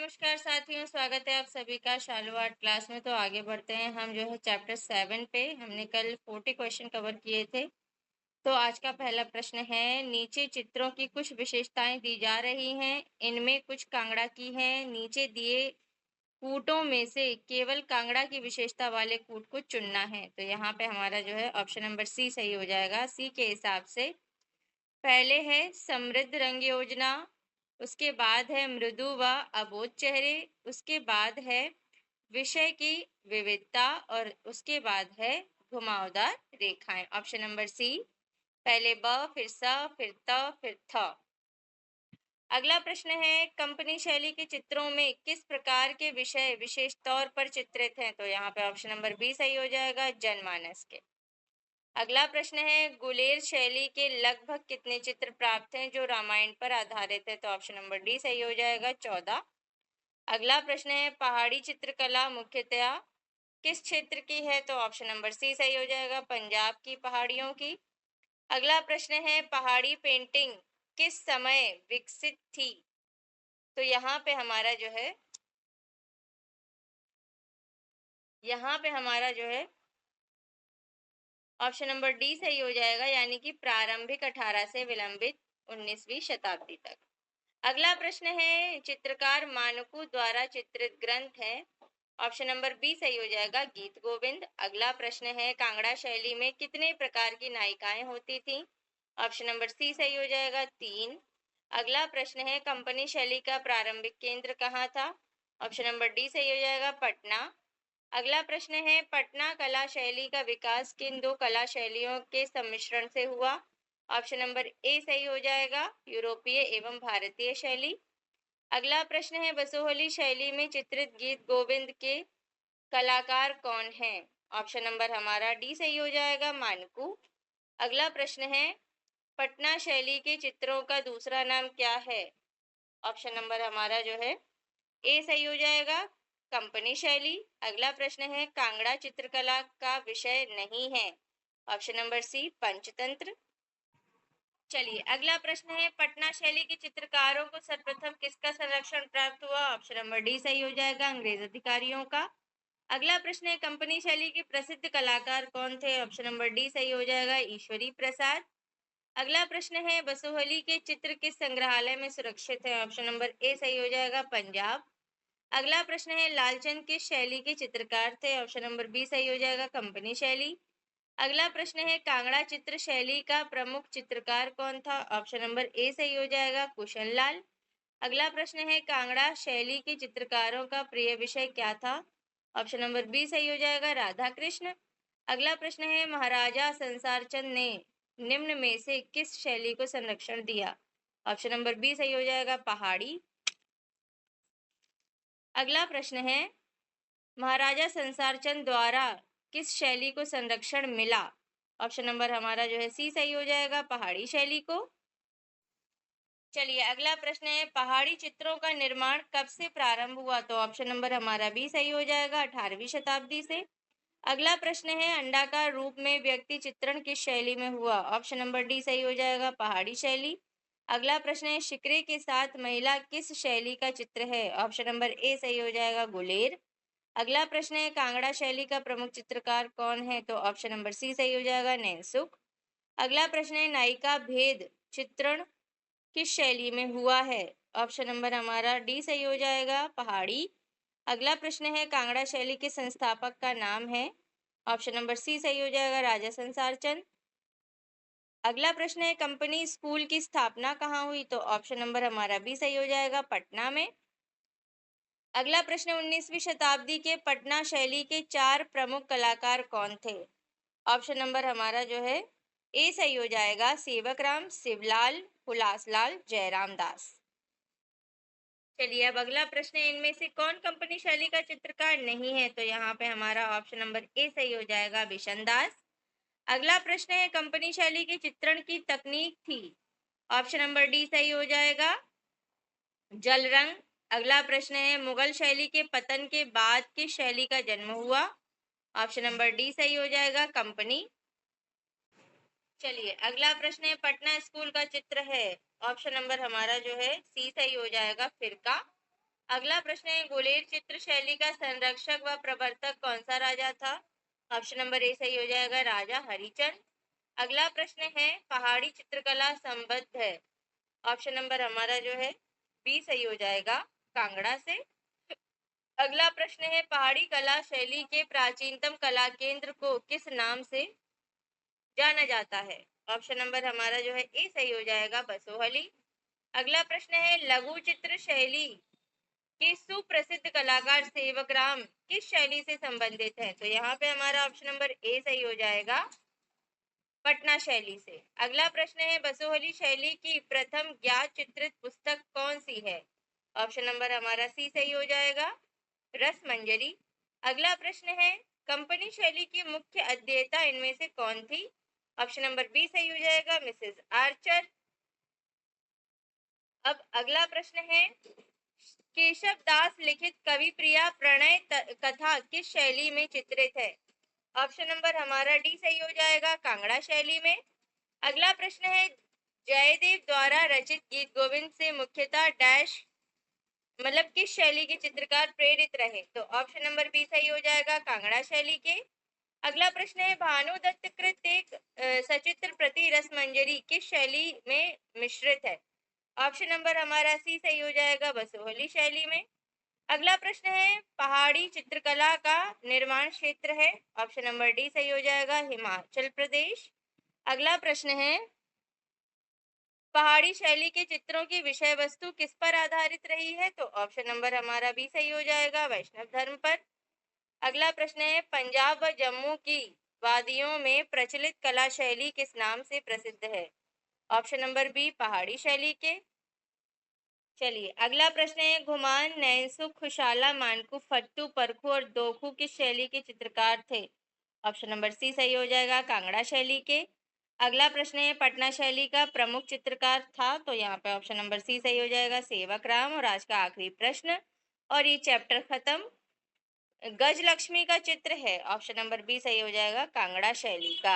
नमस्कार साथियों, स्वागत है आप सभी का शालू आर्ट क्लास में। तो आगे बढ़ते हैं, हम जो है चैप्टर 7 पे हमने कल 40 क्वेश्चन कवर किए थे। तो आज का पहला प्रश्न है, नीचे चित्रों की कुछ विशेषताएं दी जा रही हैं, इनमें कुछ कांगड़ा की हैं। नीचे दिए कूटों में से केवल कांगड़ा की विशेषता वाले कूट को चुनना है। तो यहाँ पे हमारा जो है ऑप्शन नंबर सी सही हो जाएगा। सी के हिसाब से पहले है समृद्ध रंग योजना, उसके बाद है मृदु व अबोध चेहरे, उसके बाद है विषय की विविधता और उसके बाद है घुमावदार रेखाएं। ऑप्शन नंबर सी, पहले ब फिर स फिर त फिर थ। अगला प्रश्न है, कंपनी शैली के चित्रों में किस प्रकार के विषय विशेष तौर पर चित्रित हैं। तो यहाँ पे ऑप्शन नंबर बी सही हो जाएगा, जनमानस के। अगला प्रश्न है, गुलेर शैली के लगभग कितने चित्र प्राप्त हैं जो रामायण पर आधारित है। तो ऑप्शन नंबर डी सही हो जाएगा, 14। अगला प्रश्न है, पहाड़ी चित्रकला मुख्यतया किस क्षेत्र की है। तो ऑप्शन नंबर सी सही हो जाएगा, पंजाब की पहाड़ियों की। अगला प्रश्न है, पहाड़ी पेंटिंग किस समय विकसित थी। तो यहाँ पे हमारा जो है ऑप्शन नंबर डी सही हो जाएगा, यानी कि प्रारंभिक 18 से विलंबित 19वीं शताब्दी तक। अगला प्रश्न है, चित्रकार मानकू द्वारा चित्रित ग्रंथ है। ऑप्शन नंबर बी सही हो जाएगा, गीत गोविंद। अगला प्रश्न है, कांगड़ा शैली में कितने प्रकार की नायिकाएं होती थीं। ऑप्शन नंबर सी सही हो जाएगा, 3। अगला प्रश्न है, कंपनी शैली का प्रारंभिक केंद्र कहाँ था। ऑप्शन नंबर डी सही हो जाएगा, पटना। अगला प्रश्न है, पटना कला शैली का विकास किन दो कला शैलियों के सम्मिश्रण से हुआ। ऑप्शन नंबर ए सही हो जाएगा, यूरोपीय एवं भारतीय शैली। अगला प्रश्न है, बसोहली शैली में चित्रित गीत गोविंद के कलाकार कौन हैं। ऑप्शन नंबर हमारा डी सही हो जाएगा, मानकू। अगला प्रश्न है, पटना शैली के चित्रों का दूसरा नाम क्या है। ऑप्शन नंबर हमारा जो है ए सही हो जाएगा, कंपनी शैली। अगला प्रश्न है, कांगड़ा चित्रकला का विषय नहीं है। Option number C, Panchatantra. चलिए अगला प्रश्न है, पटना शैली के चित्रकारों को सर्वप्रथम किसका संरक्षण प्राप्त हुआ। ऑप्शन नंबर डी सही हो जाएगा, अंग्रेज अधिकारियों का। अगला प्रश्न है, कंपनी शैली के प्रसिद्ध कलाकार कौन थे। ऑप्शन नंबर डी सही हो जाएगा, ईश्वरी प्रसाद। अगला प्रश्न है, बसोहली के चित्र किस संग्रहालय में सुरक्षित है। ऑप्शन नंबर ए सही हो जाएगा, पंजाब। अगला प्रश्न है, लालचंद किस शैली के चित्रकार थे। ऑप्शन नंबर बी सही हो जाएगा, कंपनी शैली। अगला प्रश्न है, कांगड़ा चित्र शैली का प्रमुख चित्रकार कौन था। ऑप्शन नंबर ए सही हो जाएगा, कुशन लाल। अगला प्रश्न है, कांगड़ा शैली के चित्रकारों का प्रिय विषय क्या था। ऑप्शन नंबर बी सही हो जाएगा, राधा कृष्ण। अगला प्रश्न है, महाराजा संसार चंद ने निम्न में से किस शैली को संरक्षण दिया। ऑप्शन नंबर बी सही हो जाएगा, पहाड़ी। अगला प्रश्न है, महाराजा संसार चंद द्वारा किस शैली को संरक्षण मिला। ऑप्शन नंबर हमारा जो है सी सही हो जाएगा, पहाड़ी शैली को। चलिए अगला प्रश्न है, पहाड़ी चित्रों का निर्माण कब से प्रारंभ हुआ। तो ऑप्शन नंबर हमारा बी सही हो जाएगा, 18वीं शताब्दी से। अगला प्रश्न है, अंडाकार रूप में व्यक्ति चित्रण किस शैली में हुआ। ऑप्शन नंबर डी सही हो जाएगा, पहाड़ी शैली। अगला प्रश्न है, शिकरे के साथ महिला किस शैली का चित्र है। ऑप्शन नंबर ए सही हो जाएगा, गुलेर। अगला प्रश्न है, कांगड़ा शैली का प्रमुख चित्रकार कौन है। तो ऑप्शन नंबर सी सही हो जाएगा, नैनसुख। अगला प्रश्न है, नायिका भेद चित्रण किस शैली में हुआ है। ऑप्शन नंबर हमारा डी सही हो जाएगा, पहाड़ी। अगला प्रश्न है, कांगड़ा शैली के संस्थापक का नाम है। ऑप्शन नंबर सी सही हो जाएगा, राजा संसार चंद। अगला प्रश्न है, कंपनी स्कूल की स्थापना कहाँ हुई। तो ऑप्शन नंबर हमारा बी सही हो जाएगा, पटना में। अगला प्रश्न, 19वीं शताब्दी के पटना शैली के 4 प्रमुख कलाकार कौन थे। ऑप्शन नंबर हमारा जो है ए सही हो जाएगा, सेवक राम, शिवलाल, हुलासलाल, जयराम दास। चलिए अब अगला प्रश्न है, इनमें से कौन कंपनी शैली का चित्रकार नहीं है। तो यहाँ पे हमारा ऑप्शन नंबर ए सही हो जाएगा, बिशन दास। अगला प्रश्न है, कंपनी शैली के चित्रण की तकनीक थी। ऑप्शन नंबर डी सही हो जाएगा, जल रंग। अगला प्रश्न है, मुगल शैली के पतन के बाद किस शैली का जन्म हुआ। ऑप्शन नंबर डी सही हो जाएगा, कंपनी। चलिए अगला प्रश्न है, पटना स्कूल का चित्र है। ऑप्शन नंबर हमारा जो है सी सही हो जाएगा, फिरका। अगला प्रश्न है, गुलेर चित्र शैली का संरक्षक व प्रवर्तक कौन सा राजा था? ऑप्शन नंबर ए सही हो जाएगा, राजा हरिचंद। अगला प्रश्न है, पहाड़ी चित्रकला संबद्ध है? ऑप्शन नंबर हमारा जो है बी सही हो जाएगा, कांगड़ा से। अगला प्रश्न है, पहाड़ी कला शैली के प्राचीनतम कला केंद्र को किस नाम से जाना जाता है? ऑप्शन नंबर हमारा जो है ए सही हो जाएगा, बसोहली। अगला प्रश्न है, लघु चित्र शैली के सुप्रसिद्ध कलाकार सेवकराम किस शैली से संबंधित है? तो यहाँ पे हमारा ऑप्शन नंबर ए सही हो जाएगा, पटना शैली से। अगला प्रश्न है, बसोहली शैली की प्रथम ज्ञात चित्रित पुस्तक कौन सी है? ऑप्शन नंबर हमारा सी सही हो जाएगा, रस मंजरी। अगला प्रश्न है, कंपनी शैली की मुख्य अध्येता इनमें से कौन थी? ऑप्शन नंबर बी सही हो जाएगा, मिसेस आर्चर। अब अगला प्रश्न है, केशव दास लिखित कवि प्रिया प्रणय कथा किस शैली में चित्रित है? ऑप्शन नंबर हमारा डी सही हो जाएगा, कांगड़ा शैली में। अगला प्रश्न है, जयदेव द्वारा रचित गीत गोविंद से मुख्यतः डैश मतलब किस शैली के चित्रकार प्रेरित रहे? तो ऑप्शन नंबर बी सही हो जाएगा, कांगड़ा शैली के। अगला प्रश्न है, भानु दत्त कृत एक सचित्र प्रति रस मंजरी किस शैली में मिश्रित है? ऑप्शन नंबर हमारा सी सही हो जाएगा, बसोहली शैली में। अगला प्रश्न है, पहाड़ी चित्रकला का निर्माण क्षेत्र है? ऑप्शन नंबर डी सही हो जाएगा, हिमाचल प्रदेश। अगला प्रश्न है, पहाड़ी शैली के चित्रों की विषय वस्तु किस पर आधारित रही है? तो ऑप्शन नंबर हमारा बी सही हो जाएगा, वैष्णव धर्म पर। अगला प्रश्न है, पंजाब व जम्मू की वादियों में प्रचलित कला शैली किस नाम से प्रसिद्ध है? ऑप्शन नंबर बी, पहाड़ी शैली के। चलिए अगला प्रश्न है, घुमान नैनसुख खुशाला मानकू फट्टू परखू और दोखू किस शैली के चित्रकार थे? ऑप्शन नंबर सी सही हो जाएगा, कांगड़ा शैली के। अगला प्रश्न है, पटना शैली का प्रमुख चित्रकार था? तो यहाँ पे ऑप्शन नंबर सी सही हो जाएगा, सेवक राम। और आज का आखिरी प्रश्न और ये चैप्टर खत्म, गजलक्ष्मी का चित्र है? ऑप्शन नंबर बी सही हो जाएगा, कांगड़ा शैली का।